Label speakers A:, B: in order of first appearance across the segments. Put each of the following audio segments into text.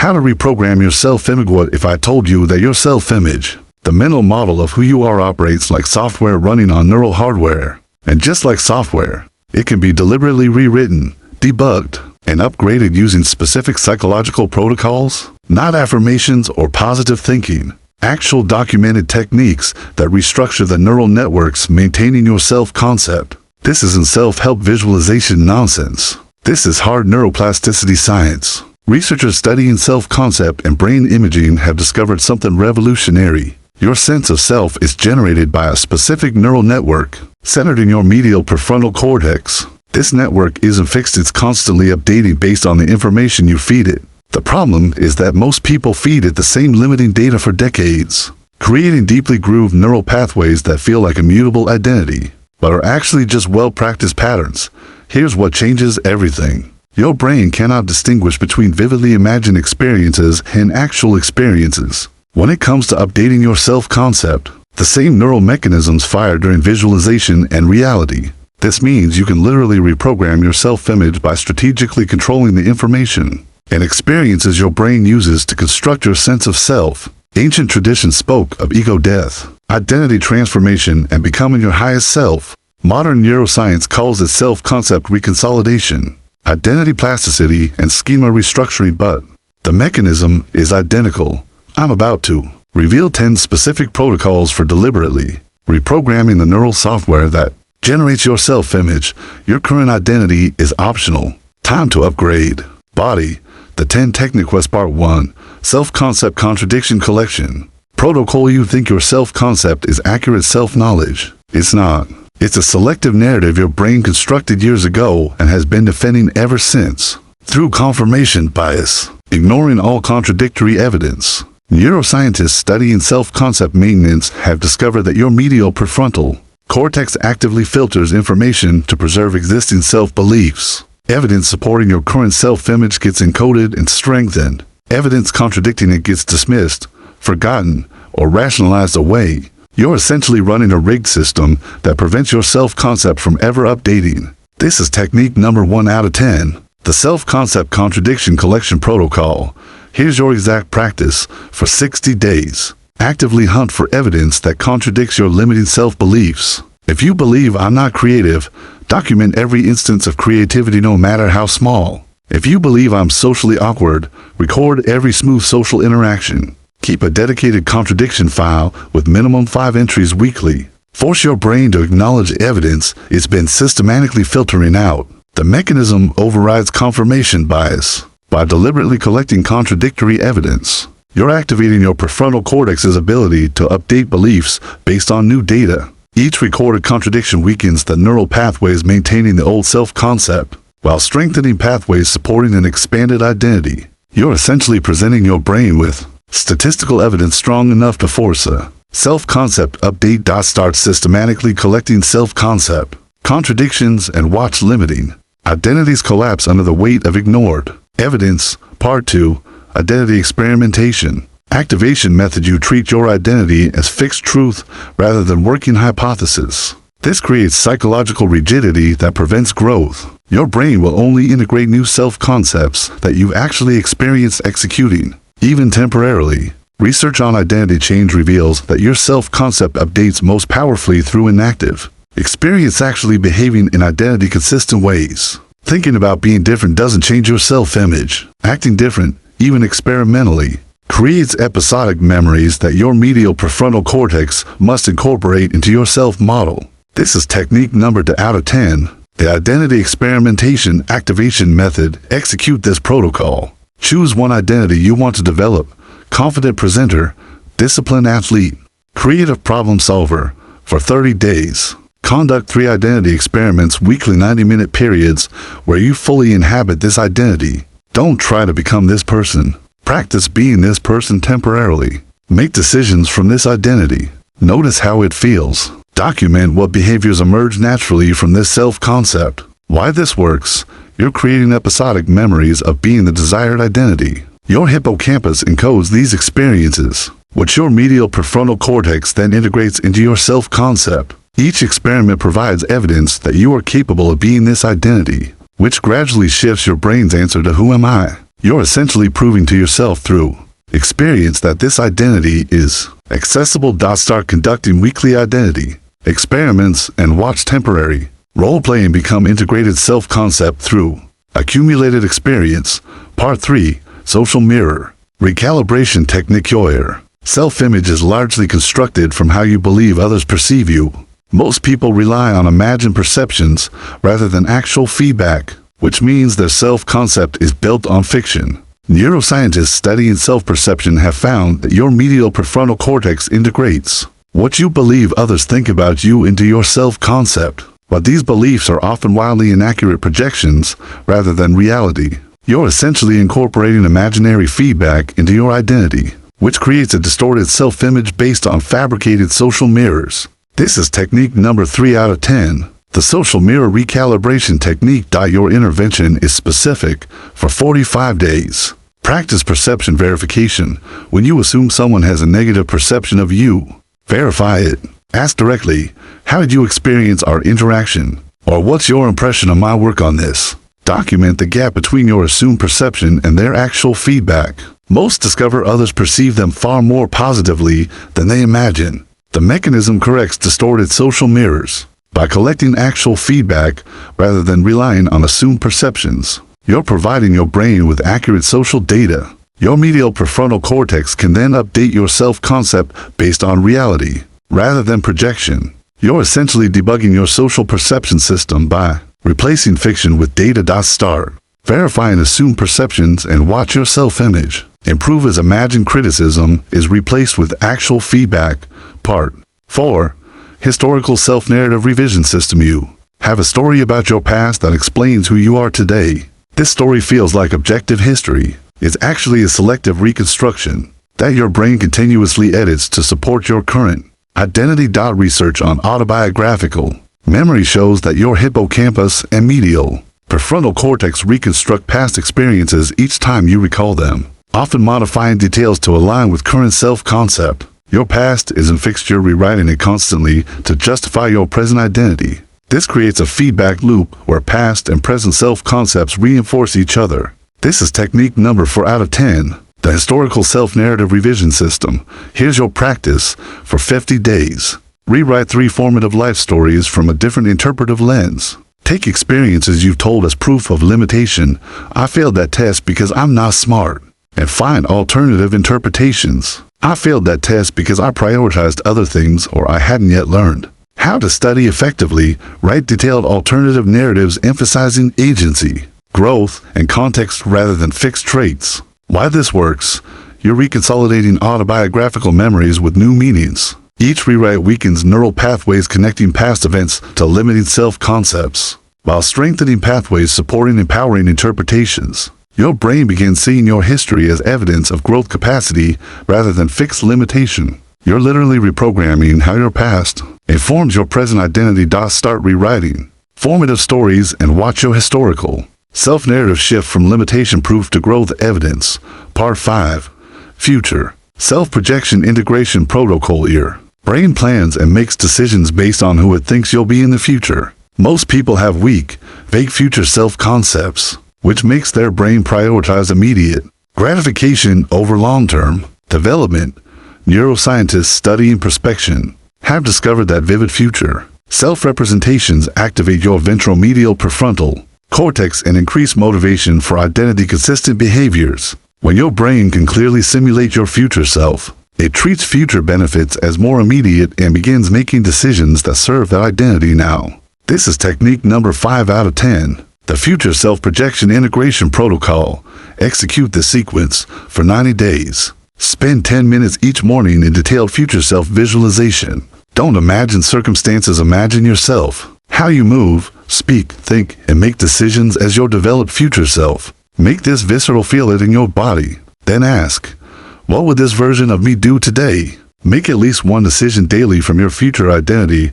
A: How to reprogram your self-image. What if I told you that your self-image, the mental model of who you are, operates like software running on neural hardware? And just like software, it can be deliberately rewritten, debugged, and upgraded using specific psychological protocols, not affirmations or positive thinking. Actual documented techniques that restructure the neural networks maintaining your self-concept. This isn't self-help visualization nonsense. This is hard neuroplasticity science. Researchers studying self-concept and brain imaging have discovered something revolutionary. Your sense of self is generated by a specific neural network centered in your medial prefrontal cortex. This network isn't fixed, it's constantly updating based on the information you feed it. The problem is that most people feed it the same limiting data for decades, creating deeply grooved neural pathways that feel like immutable identity, but are actually just well-practiced patterns. Here's what changes everything. Your brain cannot distinguish between vividly imagined experiences and actual experiences. When it comes to updating your self-concept, the same neural mechanisms fire during visualization and reality. This means you can literally reprogram your self-image by strategically controlling the information and experiences your brain uses to construct your sense of self. Ancient traditions spoke of ego death, identity transformation, and becoming your highest self. Modern neuroscience calls it self-concept reconsolidation, identity plasticity, and schema restructuring, but the mechanism is identical. I'm about to reveal 10 specific protocols for deliberately reprogramming the neural software that generates your self-image. Your current identity is optional. Time to upgrade. Body. The 10 Techniques. Part 1. Self-concept contradiction collection. Protocol. You think your self-concept is accurate self-knowledge. It's not. It's a selective narrative your brain constructed years ago and has been defending ever since. Through confirmation bias, ignoring all contradictory evidence. Neuroscientists studying self-concept maintenance have discovered that your medial prefrontal cortex actively filters information to preserve existing self-beliefs. Evidence supporting your current self-image gets encoded and strengthened. Evidence contradicting it gets dismissed, forgotten, or rationalized away. You're essentially running a rigged system that prevents your self-concept from ever updating. This is technique number 1 out of 10, the self-concept contradiction collection protocol. Here's your exact practice for 60 days. Actively hunt for evidence that contradicts your limiting self-beliefs. If you believe I'm not creative, document every instance of creativity no matter how small. If you believe I'm socially awkward, record every smooth social interaction. Keep a dedicated contradiction file with minimum 5 entries weekly. Force your brain to acknowledge evidence it's been systematically filtering out. The mechanism overrides confirmation bias. By deliberately collecting contradictory evidence, you're activating your prefrontal cortex's ability to update beliefs based on new data. Each recorded contradiction weakens the neural pathways maintaining the old self-concept, while strengthening pathways supporting an expanded identity. You're essentially presenting your brain with statistical evidence strong enough to force a self-concept update. Start systematically collecting self-concept contradictions and watch limiting identities collapse under the weight of ignored evidence. Part 2. Identity experimentation. Activation method. You treat your identity as fixed truth rather than working hypothesis. This creates psychological rigidity that prevents growth. Your brain will only integrate new self-concepts that you've actually experienced executing, even temporarily. Research on identity change reveals that your self-concept updates most powerfully through inactive experience, actually behaving in identity-consistent ways. Thinking about being different doesn't change your self-image. Acting different, even experimentally, creates episodic memories that your medial prefrontal cortex must incorporate into your self-model. This is technique number 2 out of 10, the identity experimentation activation method. Execute this protocol. Choose one identity you want to develop: confident presenter, disciplined athlete, creative problem solver, for 30 days. Conduct 3 identity experiments weekly, 90-minute periods where you fully inhabit this identity. Don't try to become this person. Practice being this person temporarily. Make decisions from this identity. Notice how it feels. Document what behaviors emerge naturally from this self-concept. Why this works: you're creating episodic memories of being the desired identity. Your hippocampus encodes these experiences, which your medial prefrontal cortex then integrates into your self-concept. Each experiment provides evidence that you are capable of being this identity, which gradually shifts your brain's answer to "Who am I?" You're essentially proving to yourself through experience that this identity is accessible. Start conducting weekly identity experiments and watch temporary role-play and become integrated self-concept through accumulated experience. Part 3. Social mirror. Recalibration technique. Your self-image is largely constructed from how you believe others perceive you. Most people rely on imagined perceptions rather than actual feedback, which means their self-concept is built on fiction. Neuroscientists studying self-perception have found that your medial prefrontal cortex integrates what you believe others think about you into your self-concept. But these beliefs are often wildly inaccurate projections rather than reality. You're essentially incorporating imaginary feedback into your identity, which creates a distorted self-image based on fabricated social mirrors. This is technique number 3 out of 10. The social mirror recalibration technique. Your intervention is specific for 45 days. Practice perception verification. When you assume someone has a negative perception of you, verify it. Ask directly, how did you experience our interaction? Or what's your impression of my work on this? Document the gap between your assumed perception and their actual feedback. Most discover others perceive them far more positively than they imagine. The mechanism corrects distorted social mirrors. By collecting actual feedback rather than relying on assumed perceptions, you're providing your brain with accurate social data. Your medial prefrontal cortex can then update your self-concept based on reality rather than projection. You're essentially debugging your social perception system by replacing fiction with data. Start verifying assumed perceptions and watch your self-image improve as imagined criticism is replaced with actual feedback. Part 4. Historical self-narrative revision system. You have a story about your past that explains who you are today. This story feels like objective history. It's actually a selective reconstruction that your brain continuously edits to support your current identity. Research on autobiographical memory shows that your hippocampus and medial prefrontal cortex reconstruct past experiences each time you recall them, often modifying details to align with current self-concept. Your past isn't fixed, you're rewriting it constantly to justify your present identity. This creates a feedback loop where past and present self-concepts reinforce each other. This is technique number 4 out of 10. The historical self-narrative revision system. Here's your practice for 50 days. Rewrite 3 formative life stories from a different interpretive lens. Take experiences you've told as proof of limitation. I failed that test because I'm not smart. And find alternative interpretations. I failed that test because I prioritized other things or I hadn't yet learned how to study effectively. Write detailed alternative narratives emphasizing agency, growth, and context rather than fixed traits. Why this works: you're reconsolidating autobiographical memories with new meanings. Each rewrite weakens neural pathways connecting past events to limiting self-concepts, while strengthening pathways supporting empowering interpretations. Your brain begins seeing your history as evidence of growth capacity rather than fixed limitation. You're literally reprogramming how your past informs your present identity. Start rewriting formative stories and watch your historical self-narrative shift from limitation proof to growth evidence. Part 5. Future self-projection integration protocol. Your brain plans and makes decisions based on who it thinks you'll be in the future. Most people have weak, vague future self-concepts, which makes their brain prioritize immediate gratification over long-term development. Neuroscientists studying perspection have discovered that vivid future self-representations activate your ventromedial prefrontal cortex and increase motivation for identity-consistent behaviors. When your brain can clearly simulate your future self, it treats future benefits as more immediate and begins making decisions that serve that identity now. This is technique number 5 out of 10. The Future Self-Projection Integration Protocol. Execute this sequence for 90 days. Spend 10 minutes each morning in detailed future self-visualization. Don't imagine circumstances, imagine yourself. How you move, speak, think, and make decisions as your developed future self. Make this visceral, feel it in your body. Then ask, what would this version of me do today? Make at least one decision daily from your future identity.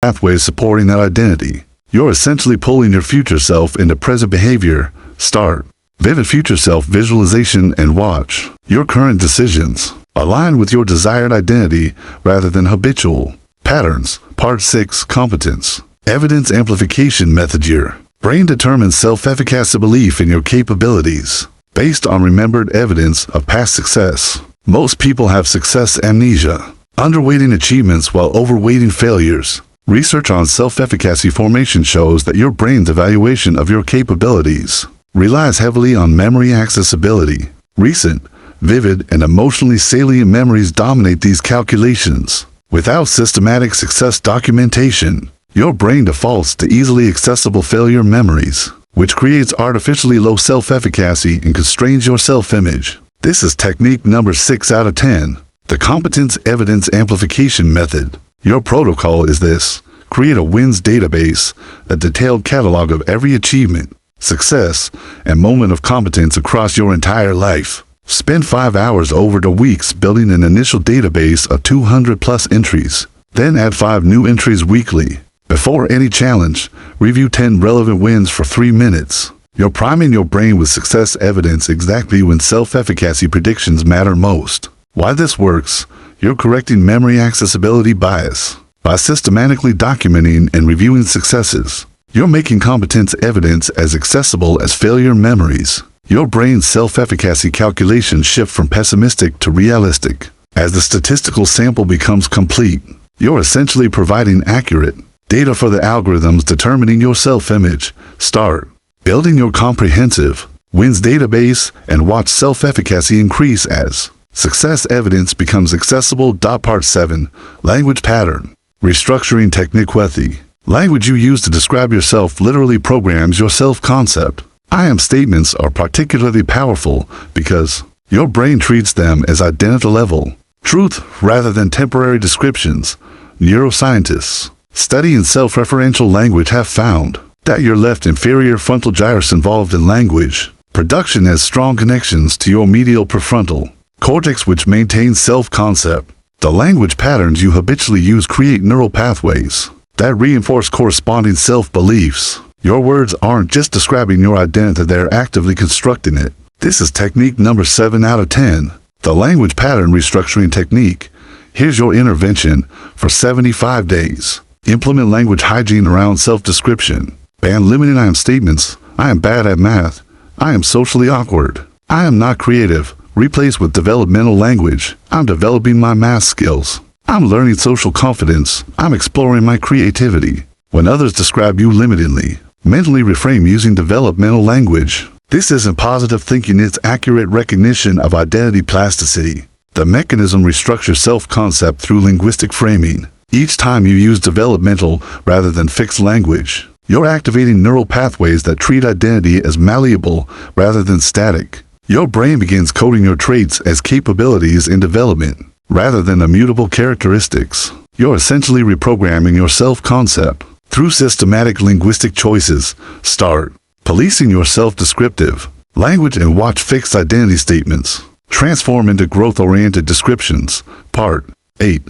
A: Pathways supporting that identity. You're essentially pulling your future self into present behavior. Start vivid future self visualization and watch your current decisions align with your desired identity rather than habitual patterns. Part 6. Competence evidence amplification method. Your brain determines self-efficacy belief in your capabilities. based on remembered evidence of past success. Most people have success amnesia, underweighting achievements while overweighting failures. Research on self-efficacy formation shows that your brain's evaluation of your capabilities relies heavily on memory accessibility. Recent, vivid, and emotionally salient memories dominate these calculations. Without systematic success documentation, your brain defaults to easily accessible failure memories, which creates artificially low self-efficacy and constrains your self-image. This is technique number 6 out of 10, the competence evidence amplification method. Your protocol is this: create a wins database, a detailed catalog of every achievement, success, and moment of competence across your entire life. Spend 5 hours over the weeks building an initial database of 200 plus entries. Then add 5 new entries weekly. Before any challenge, review 10 relevant wins for 3 minutes. You're priming your brain with success evidence exactly when self-efficacy predictions matter most. Why this works: you're correcting memory accessibility bias. By systematically documenting and reviewing successes, you're making competence evidence as accessible as failure memories. Your brain's self-efficacy calculations shift from pessimistic to realistic. As the statistical sample becomes complete, you're essentially providing accurate data for the algorithms determining your self-image. Start building your comprehensive wins database and watch self-efficacy increase as success evidence becomes accessible. Part 7. Language pattern restructuring technique. With the language you use to describe yourself literally programs your self-concept. I am statements are particularly powerful because your brain treats them as identity-level truth rather than temporary descriptions. Neuroscientists studying self-referential language have found that your left inferior frontal gyrus involved in language production has strong connections to your medial prefrontal cortex, which maintains self-concept. The language patterns you habitually use create neural pathways that reinforce corresponding self-beliefs. Your words aren't just describing your identity, they're actively constructing it. This is technique number 7 out of 10, the language pattern restructuring technique. Here's your intervention for 75 days. Implement language hygiene around self-description. Ban limiting I am statements. I am bad at math. I am socially awkward. I am not creative. Replace with developmental language. I'm developing my math skills. I'm learning social confidence. I'm exploring my creativity. When others describe you limitedly, mentally reframe using developmental language. This isn't positive thinking, it's accurate recognition of identity plasticity. The mechanism restructures self-concept through linguistic framing. Each time you use developmental rather than fixed language, you're activating neural pathways that treat identity as malleable rather than static. Your brain begins coding your traits as capabilities in development rather than immutable characteristics. You're essentially reprogramming your self-concept through systematic linguistic choices. Start policing your self-descriptive language and watch fixed identity statements transform into growth-oriented descriptions. Part 8.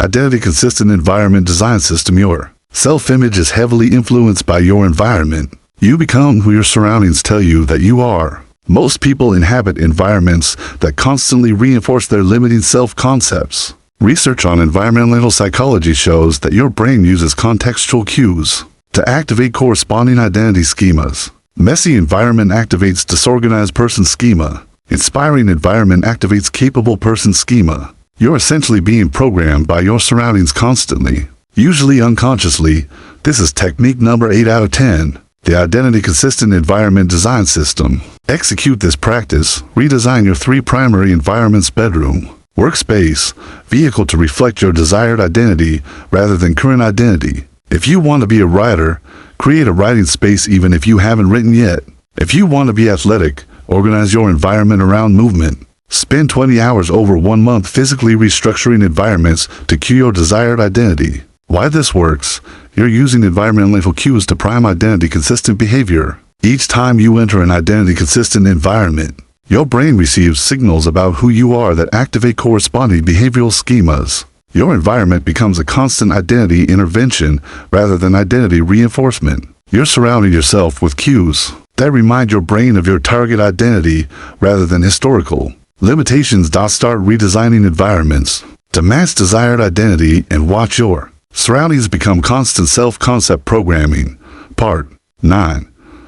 A: Identity-consistent environment design system. Your self-image is heavily influenced by your environment. You become who your surroundings tell you that you are. Most people inhabit environments that constantly reinforce their limiting self-concepts. Research on environmental psychology shows that your brain uses contextual cues to activate corresponding identity schemas. Messy environment activates disorganized person schema. Inspiring environment activates capable person schema. You're essentially being programmed by your surroundings constantly, usually unconsciously. This is technique number 8 out of 10. The identity-consistent environment design system. Execute this practice. Redesign your 3 primary environments: bedroom, workspace, vehicle to reflect your desired identity rather than current identity. If you want to be a writer, create a writing space even if you haven't written yet. If you want to be athletic, organize your environment around movement. Spend 20 hours over 1 month physically restructuring environments to cue your desired identity. Why this works: you're using environmental cues to prime identity-consistent behavior. Each time you enter an identity-consistent environment, your brain receives signals about who you are that activate corresponding behavioral schemas. Your environment becomes a constant identity intervention rather than identity reinforcement. You're surrounding yourself with cues that remind your brain of your target identity rather than historical limitations. Start redesigning environments to match desired identity and watch your surroundings become constant self-concept programming. Part 9.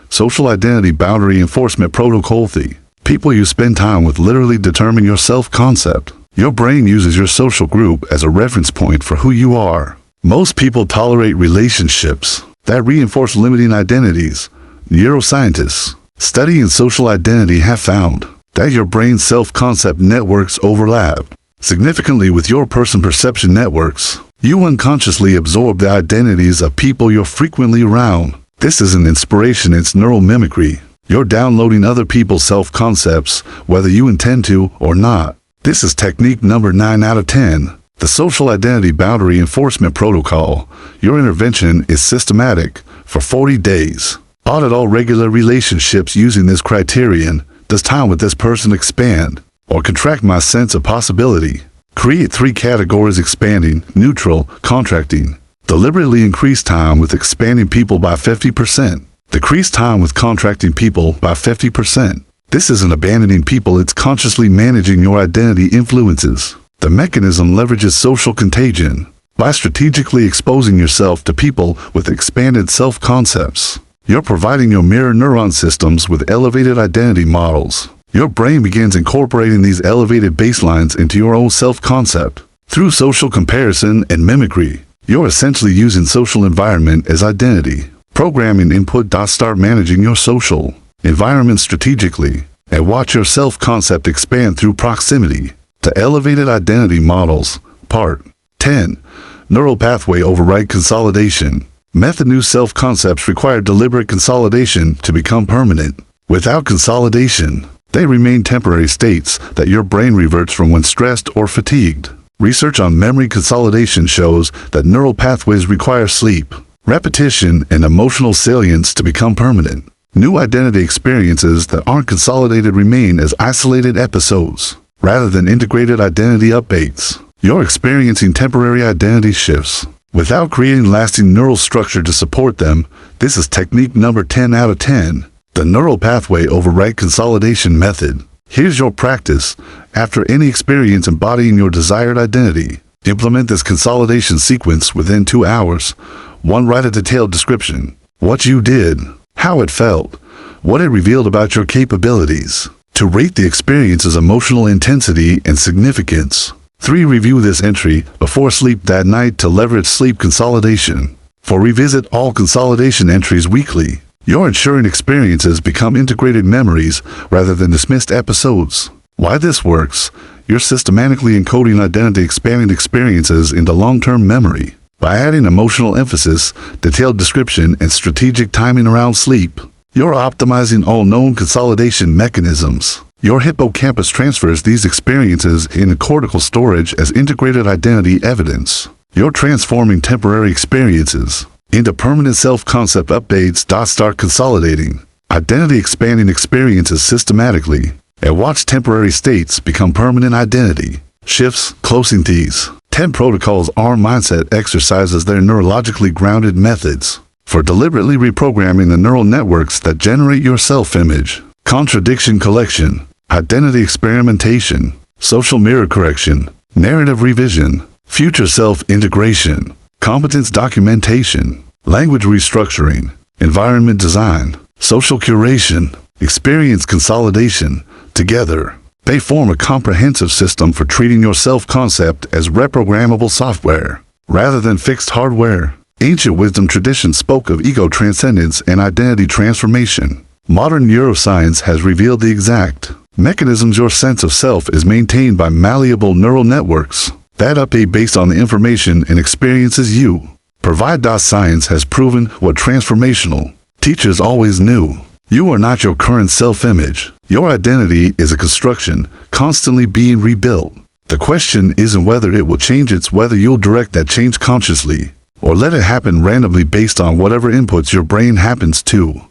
A: Social Identity Boundary Enforcement Protocol. The People you spend time with literally determine your self-concept. Your brain uses your social group as a reference point for who you are. Most people tolerate relationships that reinforce limiting identities. Neuroscientists studying social identity have found that your brain's self-concept networks overlap significantly with your person perception networks. You unconsciously absorb the identities of people you're frequently around. This isn't inspiration, it's neural mimicry. You're downloading other people's self-concepts, whether you intend to or not. This is technique number 9 out of 10. The Social Identity Boundary Enforcement Protocol. Your intervention is systematic. For 40 days, audit all regular relationships using this criterion. Does time with this person expand or contract my sense of possibility? Create 3 categories: expanding, neutral, contracting. Deliberately increase time with expanding people by 50%. Decrease time with contracting people by 50%. This isn't abandoning people, it's consciously managing your identity influences. The mechanism leverages social contagion. By strategically exposing yourself to people with expanded self-concepts, you're providing your mirror neuron systems with elevated identity models. Your brain begins incorporating these elevated baselines into your own self-concept. Through social comparison and mimicry, you're essentially using social environment as identity. Programming input. Start managing your social environment strategically and watch your self-concept expand through proximity to elevated identity models. Part 10. Neural pathway override consolidation. Method. New self-concepts require deliberate consolidation to become permanent. Without consolidation, they remain temporary states that your brain reverts from when stressed or fatigued. Research on memory consolidation shows that neural pathways require sleep, repetition, and emotional salience to become permanent. New identity experiences that aren't consolidated remain as isolated episodes, rather than integrated identity updates. You're experiencing temporary identity shifts without creating lasting neural structure to support them. This is technique number 10 out of 10. The neural pathway override consolidation method. Here's your practice. After any experience embodying your desired identity, implement this consolidation sequence within 2 hours. 1. Write a detailed description. What you did, how it felt, what it revealed about your capabilities. 2. Rate the experience's emotional intensity and significance. 3. Review this entry before sleep that night to leverage sleep consolidation. 4. Revisit all consolidation entries weekly. You're ensuring experiences become integrated memories rather than dismissed episodes. Why this works? You're systematically encoding identity-expanding experiences into long-term memory. By adding emotional emphasis, detailed description, and strategic timing around sleep, you're optimizing all known consolidation mechanisms. Your hippocampus transfers these experiences into cortical storage as integrated identity evidence. You're transforming temporary experiences into permanent self-concept updates. Start consolidating identity-expanding experiences systematically and watch temporary states become permanent identity shifts. Closing these 10 protocols are mindset exercises. They're neurologically grounded methods for deliberately reprogramming the neural networks that generate your self-image. Contradiction collection, identity experimentation, social mirror correction, narrative revision, future self-integration, competence documentation, language restructuring, environment design, social curation, experience consolidation. Together, they form a comprehensive system for treating your self-concept as reprogrammable software, rather than fixed hardware. Ancient wisdom traditions spoke of ego transcendence and identity transformation. Modern neuroscience has revealed the exact mechanisms. Your sense of self is maintained by malleable neural networks that update based on the information and experiences you provide. Science has proven what transformational teachers always knew. You are not your current self-image. Your identity is a construction, constantly being rebuilt. The question isn't whether it will change, it's whether you'll direct that change consciously, or let it happen randomly based on whatever inputs your brain happens to